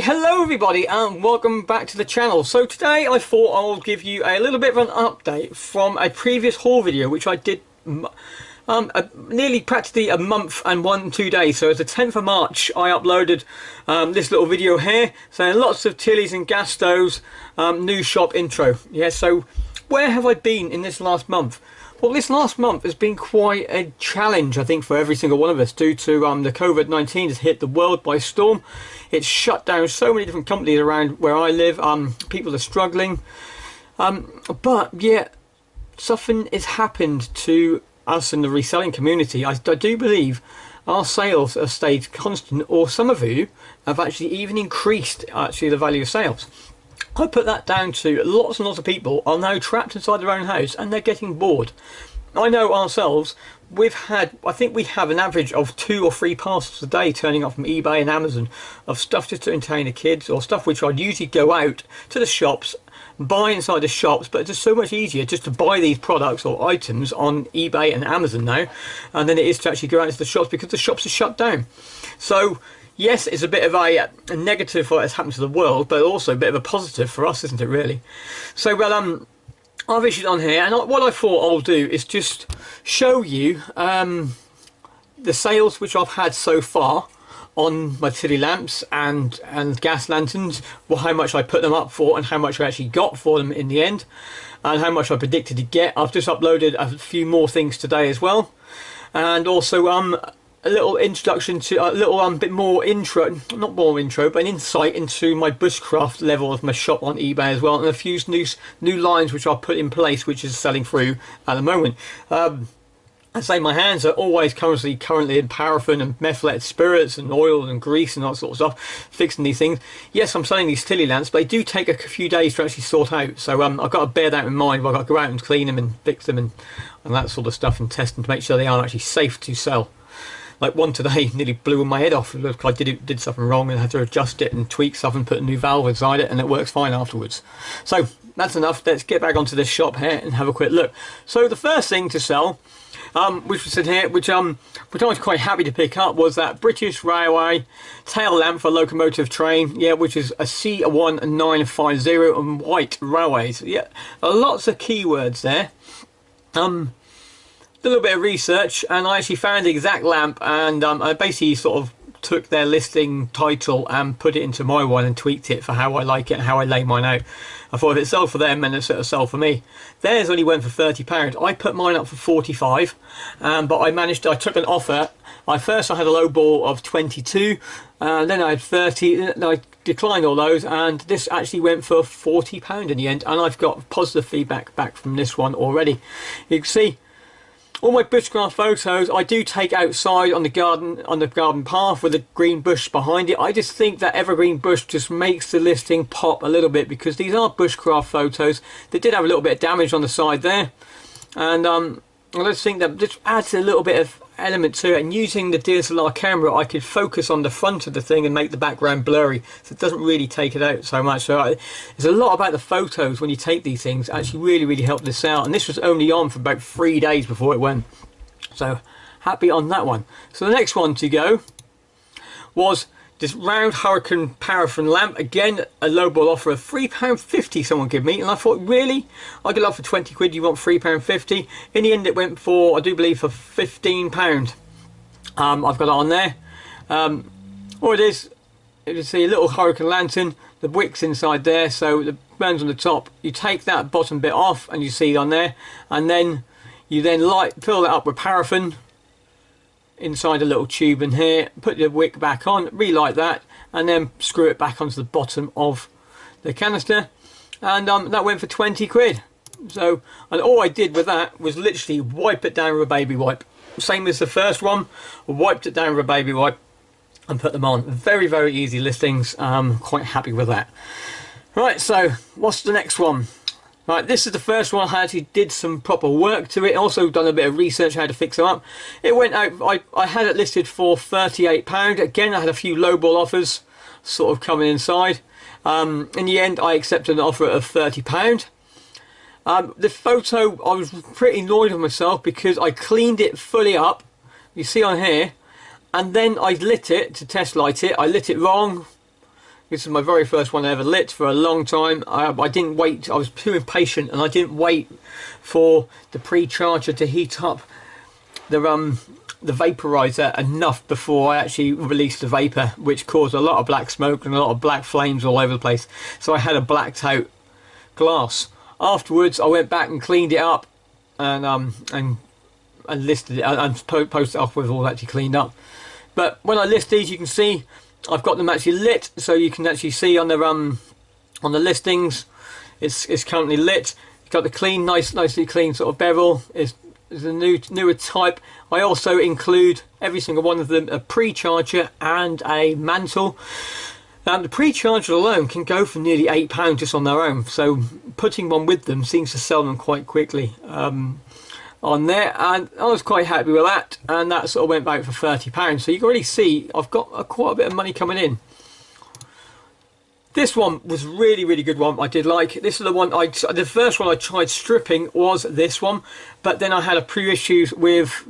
Okay, hello everybody and welcome back to the channel. So today I thought I'll give you a little bit of an update from a previous haul video which I did nearly practically a month and 2 days. So it's the 10th of March I uploaded this little video here saying lots of Tilleys and gas stoves, new shop intro. Yeah, so where have I been in this last month? Well, this last month has been quite a challenge, I think, for every single one of us due to the COVID-19 has hit the world by storm. It's shut down so many different companies around where I live. People are struggling. But yeah, something has happened to us in the reselling community. I do believe our sales have stayed constant, or some of you have actually even increased the value of sales. I put that down to lots and lots of people are now trapped inside their own house and they're getting bored. I know ourselves, I think we have an average of 2 or 3 parcels a day turning up from eBay and Amazon of stuff just to entertain the kids, or stuff which I'd usually go out to the shops, buy inside the shops, but it's just so much easier just to buy these products or items on eBay and Amazon now, and then it is to actually go out into the shops because the shops are shut down. So yes, it's a bit of a negative for what has happened to the world, but also a bit of a positive for us, isn't it, really? So, well, I've issued on here, and what I thought I'll do is just show you the sales which I've had so far on my Tilley lamps and gas lanterns, well, how much I put them up for and how much I actually got for them in the end, and how much I predicted to get. I've just uploaded a few more things today as well, and also a little introduction to a little bit more intro, not more intro, but an insight into my bushcraft level of my shop on eBay as well, and a few new lines which I've put in place which is selling through at the moment. I say my hands are always currently in paraffin and methylated spirits and oil and grease and that sort of stuff, fixing these things. Yes, I'm selling these Tilley lamps, but they do take a few days to actually sort out. So I've got to bear that in mind. I've got to go out and clean them and fix them and that sort of stuff, and test them to make sure they are actually safe to sell. Like one today nearly blew my head off. It looked like I did something wrong and had to adjust it and tweak stuff and put a new valve inside it, and it works fine afterwards. So that's enough. Let's get back onto this shop here and have a quick look. So the first thing to sell, which was in here, which I was quite happy to pick up, was that British Railway tail lamp for locomotive train. Yeah, which is a C1950 and white railways. Yeah, lots of keywords there. A little bit of research, and I actually found the exact lamp, and I basically sort of took their listing title and put it into my one and tweaked it for how I like it and how I lay mine out. I thought if it sold for them, then it'll sell for me. Theirs only went for £30. I put mine up for 45, but I took an offer. First I had a low ball of 22, then I had 30, then I declined all those, and this actually went for £40 in the end, and I've got positive feedback back from this one already. You can see all my bushcraft photos I do take outside on the garden path with a green bush behind it. I just think that evergreen bush just makes the listing pop a little bit, because these are bushcraft photos. They did have a little bit of damage on the side there, and I just think that just adds a little bit of element to it, and using the DSLR camera I could focus on the front of the thing and make the background blurry, so it doesn't really take it out so much. So there's a lot about the photos when you take these things actually really help this out, and this was only on for about 3 days before it went, so happy on that one. So the next one to go was this round hurricane paraffin lamp. Again, a lowball offer of £3.50 someone gave me, and I thought, really? I could offer 20 quid, you want £3.50? In the end it went for, I do believe, for £15. I've got it on there. All it is, you can see a little hurricane lantern, the wick's inside there, so the burns on the top. You take that bottom bit off and you see it on there, and then you fill that up with paraffin inside a little tube in here, put the wick back on, relight that, and then screw it back onto the bottom of the canister, and that went for 20 quid. So, and all I did with that was literally wipe it down with a baby wipe, same as the first one. Wiped it down with a baby wipe and put them on. Very easy listings. Quite happy with that. Right, so what's the next one? Right, this is the first one. I actually did some proper work to it. Also done a bit of research how to fix them up. It went out, I had it listed for £38. Again, I had a few lowball offers sort of coming inside. In the end, I accepted an offer of £30. The photo, I was pretty annoyed with myself because I cleaned it fully up. You see on here, and then I lit it to test light it. I lit it wrong. This is my very first one I ever lit for a long time. I didn't wait, I was too impatient, and I didn't wait for the pre-charger to heat up the vaporizer enough before I actually released the vapor, which caused a lot of black smoke and a lot of black flames all over the place. So I had a blacked out glass. Afterwards I went back and cleaned it up and listed it and posted it off with all actually cleaned up. But when I list these, you can see I've got them actually lit, so you can actually see on the listings it's currently lit. You've got the clean, nicely clean sort of bevel. Is a newer type. I also include every single one of them a pre-charger and a mantle. The pre-charger alone can go for nearly £8 just on their own, so putting one with them seems to sell them quite quickly on there, and I was quite happy with that, and that sort of went back for £30. So you can already see I've got quite a bit of money coming in. This one was really good one. I did like. This is the one the first one I tried stripping was this one, but then I had a few issues with,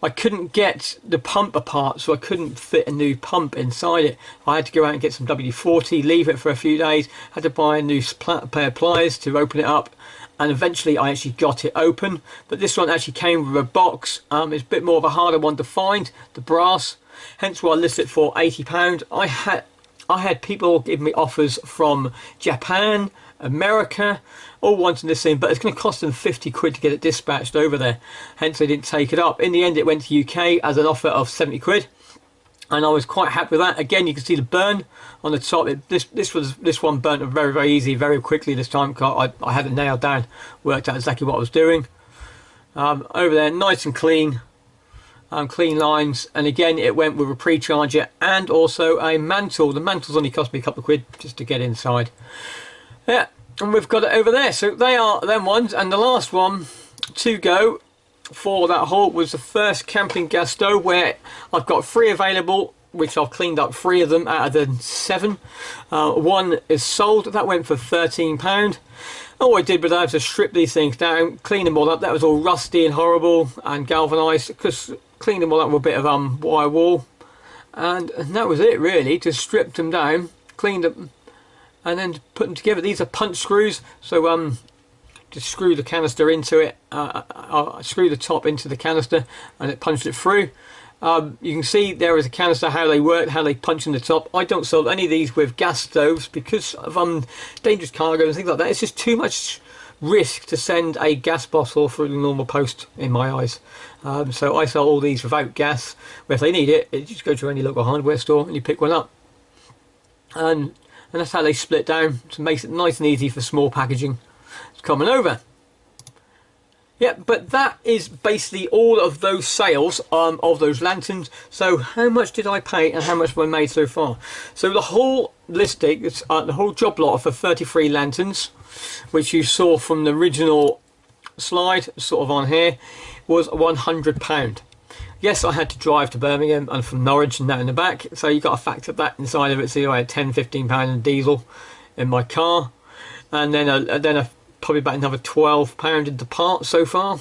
I couldn't get the pump apart, so I couldn't fit a new pump inside it. I had to go out and get some WD-40, leave it for a few days, had to buy a new pair of pliers to open it up, and eventually I actually got it open. But this one actually came with a box. It's a bit more of a harder one to find, the brass, hence why I listed it for £80. I had people give me offers from Japan, America, all wanting this thing, but it's going to cost them 50 quid to get it dispatched over there. Hence they didn't take it up. In the end it went to UK as an offer of 70 quid. And I was quite happy with that. Again, you can see the burn on the top. This one burnt very easy, very quickly this time. I had it nailed down, worked out exactly what I was doing. Over there, nice and clean. Clean lines, and again it went with a pre-charger and also a mantle. The mantle's only cost me a couple of quid just to get inside. Yeah, and we've got it over there. So they are them ones, and the last one to go for that haul was the first camping gas stove, where I've got 3 available, which I've cleaned up 3 of them out of the 7. One is sold. That went for £13. All I did was I had to strip these things down, clean them all up. That was all rusty and horrible and galvanised, because cleaned them all up with a bit of wire wool, and that was it really. Just stripped them down, cleaned them, and then put them together. These are punch screws, so just screw the canister into it. I screw the top into the canister and it punched it through. You can see there is a canister, how they work, how they punch in the top. I don't sell any of these with gas stoves because of dangerous cargo and things like that. It's just too much risk to send a gas bottle through the normal post in my eyes. So I sell all these without gas, where if they need it, you just go to any local hardware store and you pick one up. And that's how they split down, to make it nice and easy for small packaging. It's coming over. Yeah, but that is basically all of those sales of those lanterns. So how much did I pay and how much have I made so far? So the whole listing, the whole job lot for 33 lanterns, which you saw from the original slide, sort of on here, was £100. Yes, I had to drive to Birmingham and from Norwich and that in the back, so you got to factor that inside of it. So I had £10–15 in diesel in my car, and then probably about another £12 into parts so far,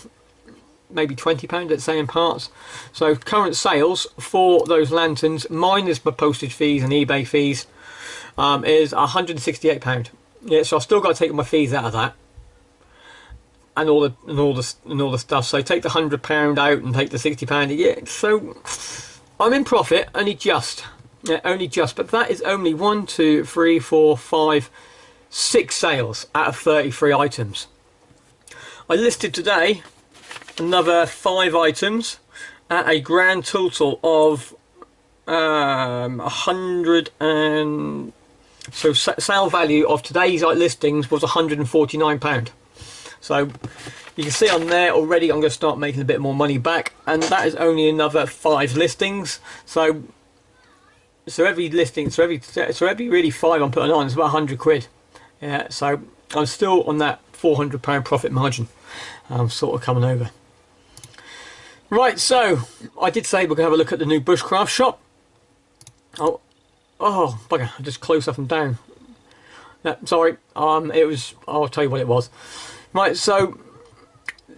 maybe £20 let's say in parts. So current sales for those lanterns, minus my postage fees and eBay fees, is £168. Yeah, so I've still got to take my fees out of that, and all the stuff. So take the £100 out and take the £60. Yeah, so I'm in profit, only just. Yeah, only just. But that is only 1, 2, 3, 4, 5, 6 sales out of 33 items. I listed today another 5 items at a grand total of 100 and so sale value of today's listings was £149. So you can see on there already I'm going to start making a bit more money back, and that is only another 5 listings. So every listing, so every really 5 I'm putting on is about 100 quid. Yeah, so I'm still on that £400 profit margin. I'm sort of coming over. Right, so I did say we're going to have a look at the new bushcraft shop. Oh bugger, I just close up and down. No, sorry, it was, I'll tell you what it was. Right, so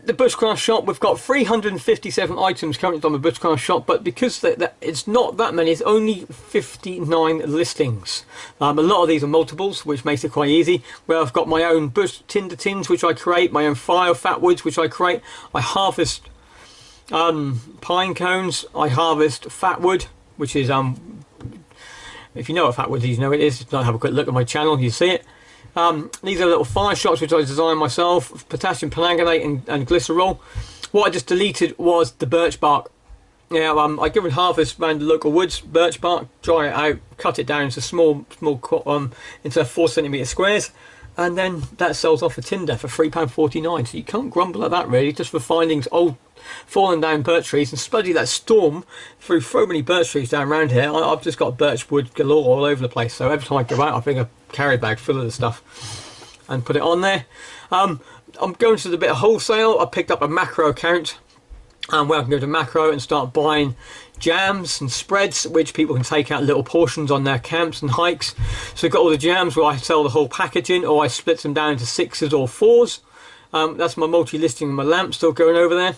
the Bushcraft shop, we've got 357 items currently on the Bushcraft shop, but because it's not that many, it's only 59 listings. A lot of these are multiples, which makes it quite easy, where I've got my own bush tinder tins which I create, my own fire fat woods which I create. I harvest pine cones, I harvest fat wood, which is if you know what fat wood is, you know what it is. Just have a quick look at my channel, you see it. These are little fire shots which I designed myself, potassium permanganate and glycerol. What I just deleted was the birch bark. Yeah, I give it harvest around the local woods, birch bark, dry it out, cut it down into small into 4cm squares, and then that sells off for tinder for £3.49. So you can't grumble at that really, just for finding old fallen down birch trees, and especially that storm threw so many birch trees down around here. I've just got birch wood galore all over the place, so every time I go out I bring a carry bag full of the stuff and put it on there. I'm going to the bit of wholesale. I picked up a macro account, where I can go to macro and start buying jams and spreads which people can take out little portions on their camps and hikes. So I've got all the jams where I sell the whole package in, or I split them down into 6s or 4s. That's my multi-listing and my lamp still going over there.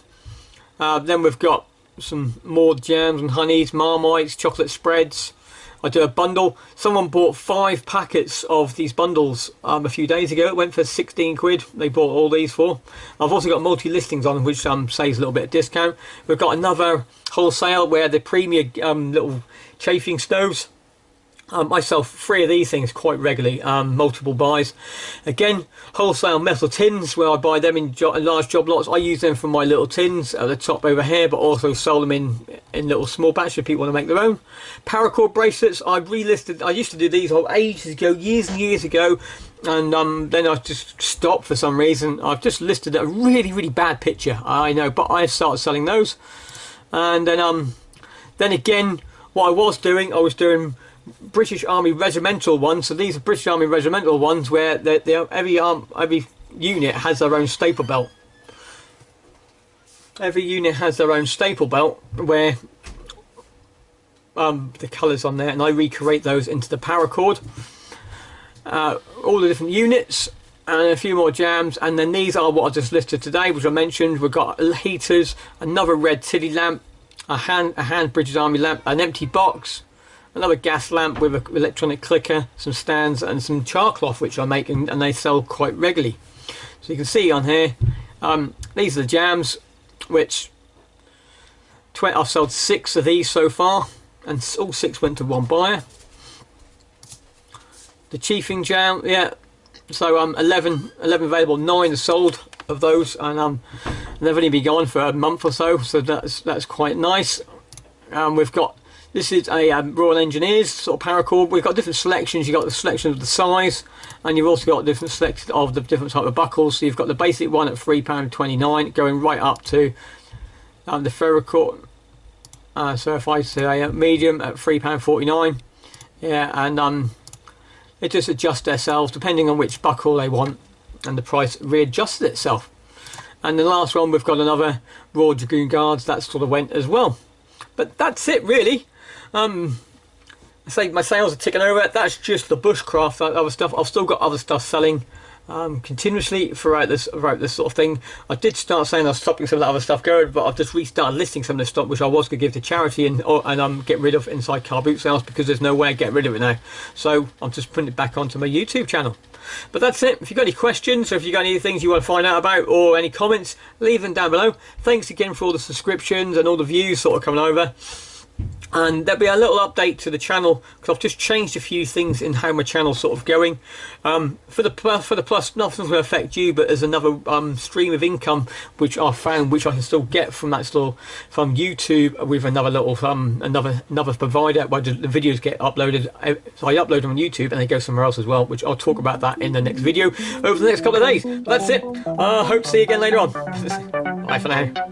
Then we've got some more jams and honeys, marmites, chocolate spreads. I do a bundle. Someone bought 5 packets of these bundles a few days ago. It went for 16 quid. They bought all these for. I've also got multi-listings on them, which saves a little bit of discount. We've got another wholesale where the premier little chafing stoves. I sell 3 of these things quite regularly, multiple buys. Again, wholesale metal tins where I buy them in large job lots. I use them for my little tins at the top over here, but also sell them in little small batches if people want to make their own. Paracord bracelets, I relisted. I used to do these ages ago, years and years ago, and then I just stopped for some reason. I've just listed a really bad picture, I know, but I started selling those. And then again, what I was doing British Army regimental ones. So these are British Army regimental ones where every unit has their own staple belt. Every unit has their own staple belt where the colours on there, and I recreate those into the paracord. All the different units and a few more jams, and then these are what I just listed today, which I mentioned. We've got heaters, another red Tilley lamp, a hand British Army lamp, an empty box, another gas lamp with an electronic clicker, some stands and some char cloth which I make, and they sell quite regularly. So you can see on here, these are the jams, which I've sold 6 of these so far, and all 6 went to one buyer. The chiefing jam, yeah, so 11 available, 9 are sold of those, and they've only been gone for a month or so, so that's quite nice. We've got, this is a Royal Engineers sort of paracord. We've got different selections. You've got the selection of the size, and you've also got different selections of the different type of buckles. So you've got the basic one at £3.29, going right up to the ferrocord. So if I say medium at £3.49, yeah, and it just adjusts themselves depending on which buckle they want, and the price readjusts itself. And the last one, we've got another Royal Dragoon Guards that sort of went as well. But that's it really. I say my sales are ticking over. That's just the bushcraft, that other stuff. I've still got other stuff selling continuously throughout this sort of thing. I did start saying I was stopping some of that other stuff going, but I've just restarted listing some of the stock which I was going to give to charity and get rid of inside car boot sales, because there's no way to get rid of it now. So I'm just putting it back onto my YouTube channel. But that's it. If you've got any questions, or if you've got any things you want to find out about, or any comments, leave them down below. Thanks again for all the subscriptions and all the views sort of coming over. And there'll be a little update to the channel, because I've just changed a few things in how my channel's sort of going. For the plus, nothing's going to affect you, but there's another stream of income which I found, which I can still get from that store, from YouTube, with another little another provider where the videos get uploaded. So I upload them on YouTube and they go somewhere else as well, which I'll talk about that in the next video over the next couple of days. But that's it. Hope to see you again later on. Bye for now.